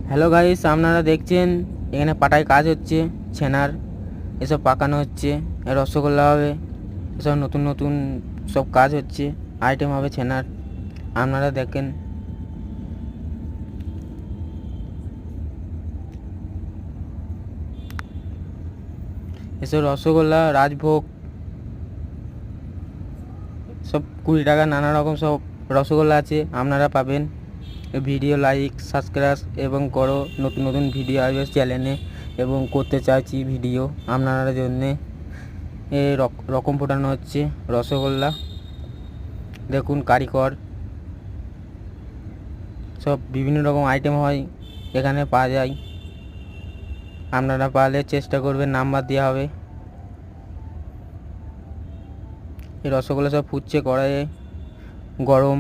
Hello guys, আপনারা দেখছেন এখানে পাটায় কাজ হচ্ছে, ছানার এসব পাকানো হচ্ছে, রসগোল্লা হবে, এসব নতুন নতুন সব কাজ হচ্ছে, আইটেম হবে ছানার। আপনারা দেখেন। এসব রসগোল্লা, রাজভোগ, সব 20 টাকা নানা রকম সব রসগোল্লা আছে, আপনারা পাবেন। ভিডিও লাইক, সাবস্ক্রাইব এবং করো। নতুন নতুন ভিডিও আসবে চ্যানেলে এবং করতে চাইছি ভিডিও আপনারা জন্যে। রকম ফোটানো হচ্ছে রসগোল্লা, দেখুন কারিগর, সব বিভিন্ন রকম আইটেম হয় এখানে পাওয়া যায়। আপনারা পারলে চেষ্টা করবেন, নাম্বার দেওয়া হবে। এই রসগোল্লা সব ফুটছে কড়াইয়ে, গরম।